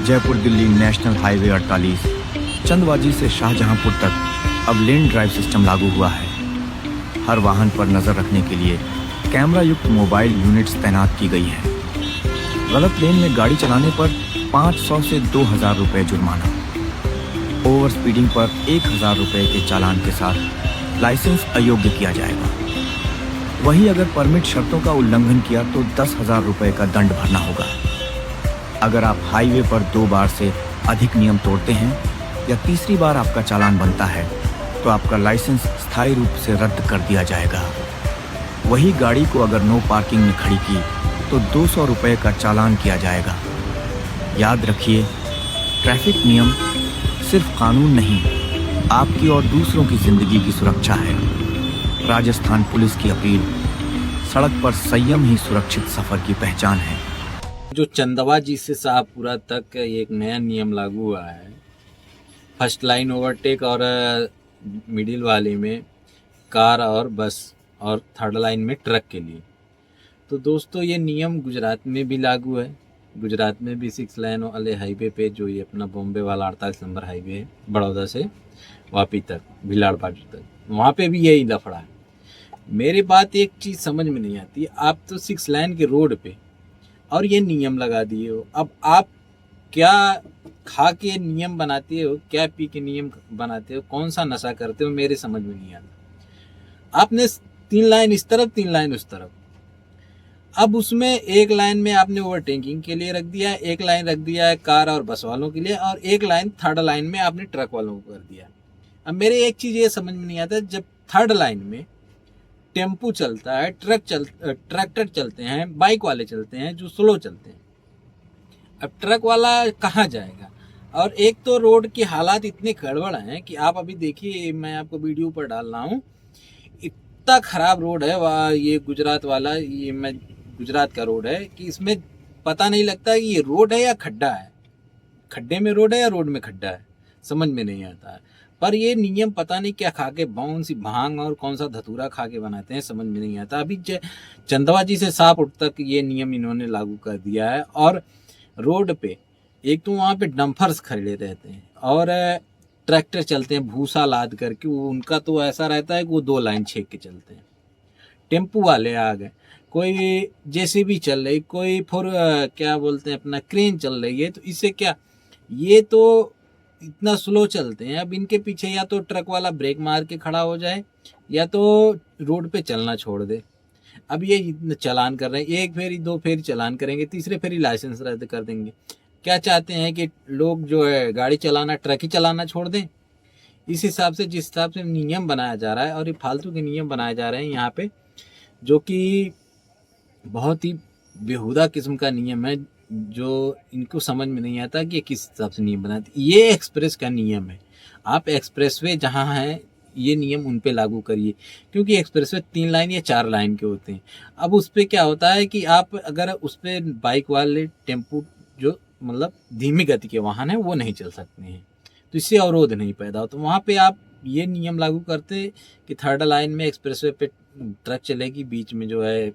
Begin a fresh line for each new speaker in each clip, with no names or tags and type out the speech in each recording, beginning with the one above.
Jaipur Delhi national highway 48 Chandwaji से शाहजहांपुर तक अब लेन ड्राइव सिस्टम लागू हुआ है। हर वाहन पर नजर रखने के लिए कैमरा युक्त मोबाइल यूनिट्स तैनात की गई है। गलत लेन में गाड़ी चलाने पर 500 से 2000 रुपये जुर्माना, ओवर स्पीडिंग पर 1000 रुपये के चालान के साथ लाइसेंस अयोग्य किया जाएगा। वहीं अगर परमिट शर्तों का उल्लंघन किया तो 10,000 रुपये का दंड भरना होगा। अगर आप हाईवे पर 2 बार से अधिक नियम तोड़ते हैं या तीसरी बार आपका चालान बनता है तो आपका लाइसेंस स्थायी रूप से रद्द कर दिया जाएगा। वही गाड़ी को अगर नो पार्किंग में खड़ी की तो 200 रुपये का चालान किया जाएगा। याद रखिए, ट्रैफिक नियम सिर्फ कानून नहीं, आपकी और दूसरों की जिंदगी की सुरक्षा है। राजस्थान पुलिस की अपील, सड़क पर संयम ही सुरक्षित सफर की पहचान है।
जो चंदवाजी से शाहपुरा तक एक नया नियम लागू हुआ है, फर्स्ट लाइन ओवरटेक और मिडिल वाले में कार और बस और थर्ड लाइन में ट्रक के लिए। तो दोस्तों ये नियम गुजरात में भी लागू है। गुजरात में भी 6 लाइन वाले हाईवे पे, जो ये अपना बॉम्बे वाला 48 नंबर हाईवे है, बड़ौदा से वापी तक, भिलाड़ बाजू तक, वहाँ पे भी यही लफड़ा है। मेरी बात एक चीज़ समझ में नहीं आती, आप तो 6 लाइन के रोड पे और ये नियम लगा दिए हो। अब आप क्या खा के नियम बनाते हो, क्या पी के नियम बनाते हो, कौन सा नशा करते हो, मेरे समझ में नहीं आता। आपने 3 लाइन इस तरफ 3 लाइन उस तरफ, अब उसमें एक लाइन में आपने ओवरटेकिंग के लिए रख दिया है, एक लाइन रख दिया है कार और बस वालों के लिए, और एक लाइन थर्ड लाइन में आपने ट्रक वालों को कर दिया। अब मेरे एक चीज़ ये समझ में नहीं आता, जब थर्ड लाइन में टेम्पू चलता है, ट्रैक्टर चलते हैं, बाइक वाले चलते हैं जो स्लो चलते हैं, अब ट्रक वाला कहाँ जाएगा? और एक तो रोड की हालात इतने गड़बड़ हैं कि आप अभी देखिए, मैं आपको वीडियो पर डाल रहा हूँ, इतना खराब रोड है ये गुजरात वाला, ये मैं गुजरात का रोड है कि इसमें पता नहीं लगता कि ये रोड है या खड्डा है, खड्डे में रोड है या रोड में खड्डा है, समझ में नहीं आता है। पर ये नियम पता नहीं क्या खा के, कौन सी भांग और कौन सा धतूरा खा के बनाते हैं, समझ में नहीं आता। अभी चंदवाजी से शाहपुर तक ये नियम इन्होंने लागू कर दिया है। और रोड पे एक तो वहाँ पे डंफर्स खड़े रहते हैं और ट्रैक्टर चलते हैं भूसा लाद करके, वो उनका तो ऐसा रहता है कि वो 2 लाइन छेक के चलते हैं। टेम्पू वाले आ गए, कोई जेसीबी चल रही, कोई क्या बोलते हैं अपना क्रेन चल रही है, तो इससे क्या, ये तो इतना स्लो चलते हैं। अब इनके पीछे या तो ट्रक वाला ब्रेक मार के खड़ा हो जाए या तो रोड पे चलना छोड़ दे। अब ये चालान कर रहे हैं, 1 फेरी 2 फेरी चालान करेंगे, तीसरे फेरी लाइसेंस रद्द कर देंगे। क्या चाहते हैं कि लोग जो है गाड़ी चलाना, ट्रक ही चलाना छोड़ दें? इस हिसाब से, जिस हिसाब से नियम बनाया जा रहा है, और ये फालतू के नियम बनाए जा रहे हैं यहाँ पे, जो कि बहुत ही बेहुदा किस्म का नियम है, जो इनको समझ में नहीं आता कि किस हिसाब से नियम बनाते। ये एक्सप्रेस का नियम है, आप एक्सप्रेसवे जहाँ है ये नियम उन पे लागू करिए, क्योंकि एक्सप्रेसवे 3 लाइन या 4 लाइन के होते हैं। अब उस पर क्या होता है कि आप अगर उस पर बाइक वाले, टेम्पू जो मतलब धीमी गति के वाहन है, वो नहीं चल सकते हैं, तो इससे अवरोध नहीं पैदा हो। तो वहाँ पे आप ये नियम लागू करते कि थर्ड लाइन में एक्सप्रेसवे पे ट्रक चलेगी, बीच में जो है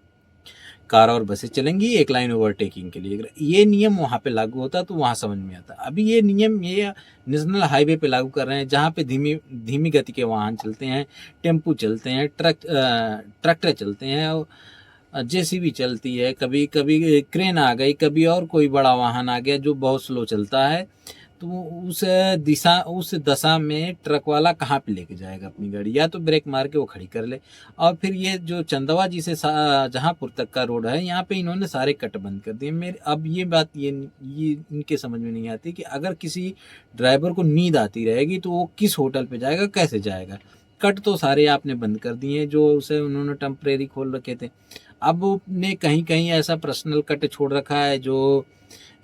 कार और बसें चलेंगी, एक लाइन ओवरटेकिंग के लिए। ये नियम वहाँ पे लागू होता तो वहाँ समझ में आता। अभी ये नियम ये नेशनल हाईवे पे लागू कर रहे हैं, जहाँ पे धीमी गति के वाहन चलते हैं, टेम्पू चलते हैं, ट्रैक्टर चलते हैं, जेसीबी चलती है, कभी कभी क्रेन आ गई, कभी और कोई बड़ा वाहन आ गया जो बहुत स्लो चलता है। तो उस दशा में ट्रक वाला कहाँ पे लेके जाएगा अपनी गाड़ी? या तो ब्रेक मार के वो खड़ी कर ले। और फिर ये जो चंदवाजी से जहाँपुर तक का रोड है, यहाँ पे इन्होंने सारे कट बंद कर दिए। मेरे अब ये बात ये इनके समझ में नहीं आती कि अगर किसी ड्राइवर को नींद आती रहेगी तो वो किस होटल पे जाएगा, कैसे जाएगा? कट तो सारे आपने बंद कर दिए जो उसे उन्होंने टेम्परेरी खोल रखे थे। अब ने कहीं कहीं ऐसा पर्सनल कट छोड़ रखा है जो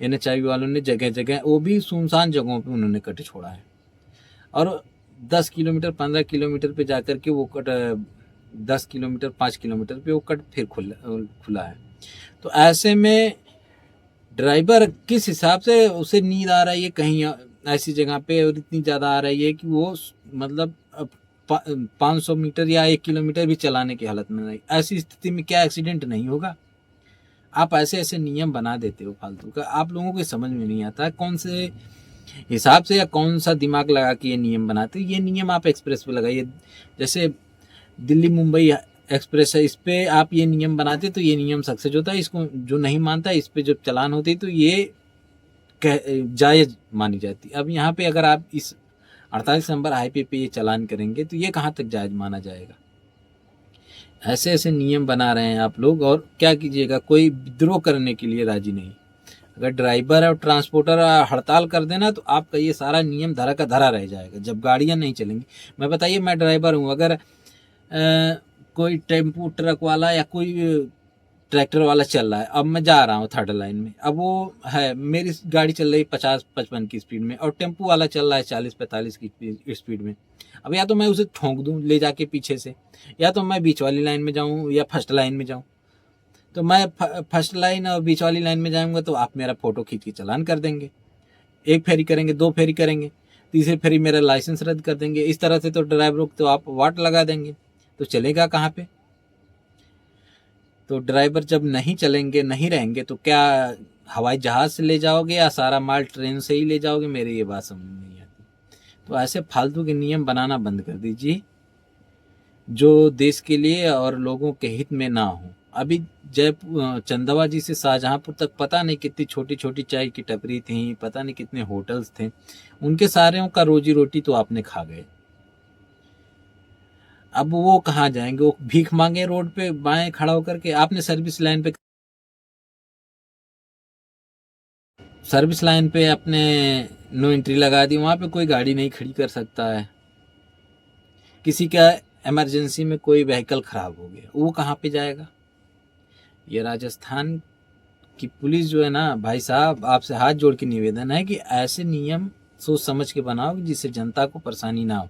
NHI वालों ने जगह जगह, वो भी सुनसान जगहों पे उन्होंने कट छोड़ा है। और 10 किलोमीटर 15 किलोमीटर पे जाकर के वो कट 10 किलोमीटर 5 किलोमीटर पे वो कट फिर खुला है। तो ऐसे में ड्राइवर किस हिसाब से, उसे नींद आ रही है कहीं ऐसी जगह पे और इतनी ज़्यादा आ रही है कि वो मतलब 500 मीटर या 1 किलोमीटर भी चलाने की हालत में नहीं। ऐसी स्थिति में क्या एक्सीडेंट नहीं होगा? आप ऐसे ऐसे नियम बना देते हो फालतू का, आप लोगों को समझ में नहीं आता कौन से हिसाब से या कौन सा दिमाग लगा के ये नियम बनाते हो। ये नियम आप एक्सप्रेस पे लगाइए, जैसे दिल्ली मुंबई एक्सप्रेस है, इस पे आप ये नियम बनाते तो ये नियम सक्सेस होता है। इसको जो नहीं मानता, इस पे जब चलान होती तो ये जायज़ मानी जाती। अब यहाँ पे अगर आप इस 48 नंबर हाईवे पे ये चलान करेंगे तो ये कहाँ तक जायज़ माना जाएगा। ऐसे ऐसे नियम बना रहे हैं आप लोग, और क्या कीजिएगा, कोई विद्रोह करने के लिए राजी नहीं। अगर ड्राइवर और ट्रांसपोर्टर हड़ताल कर देना तो आपका ये सारा नियम धरा का धरा रह जाएगा, जब गाड़ियाँ नहीं चलेंगी। मैं बताइए, मैं ड्राइवर हूँ, अगर कोई टेम्पू ट्रक वाला या कोई ट्रैक्टर वाला चल रहा है, अब मैं जा रहा हूँ थर्ड लाइन में, अब वो है, मेरी गाड़ी चल रही है 50-55 की स्पीड में और टेम्पू वाला चल रहा है 40-45 की स्पीड में। अब या तो मैं उसे ठोंक दूँ ले जाके पीछे से, या तो मैं बीच वाली लाइन में जाऊँ या फर्स्ट लाइन में जाऊँ। तो मैं फर्स्ट लाइन और बीच वाली लाइन में जाऊँगा तो आप मेरा फ़ोटो खींच के चालान कर देंगे, 1 फेरी करेंगे, 2 फेरी करेंगे, तीसरी फेरी मेरा लाइसेंस रद्द कर देंगे। इस तरह से तो ड्राइवरों को तो आप वाट लगा देंगे, तो चलेगा कहाँ पे। तो ड्राइवर जब नहीं चलेंगे, नहीं रहेंगे, तो क्या हवाई जहाज़ से ले जाओगे या सारा माल ट्रेन से ही ले जाओगे, मेरी ये बात समझ में नहीं आती। तो ऐसे फालतू के नियम बनाना बंद कर दीजिए जो देश के लिए और लोगों के हित में ना हो। अभी चंदवा जी से शाहजहांपुर तक पता नहीं कितनी छोटी छोटी चाय की टपरी थी, पता नहीं कितने होटल्स थे, उनके सारे का रोजी रोटी तो आपने खा गए। अब वो कहाँ जाएंगे, वो भीख मांगे रोड पे बाएं खड़ा होकर के। आपने सर्विस लाइन पे अपने नो एंट्री लगा दी, वहाँ पे कोई गाड़ी नहीं खड़ी कर सकता है। किसी का इमरजेंसी में कोई व्हीकल खराब हो गया, वो कहाँ पे जाएगा। ये राजस्थान की पुलिस जो है ना भाई साहब, आपसे हाथ जोड़ के निवेदन है कि ऐसे नियम सोच समझ के बनाओ जिससे जनता को परेशानी ना हो।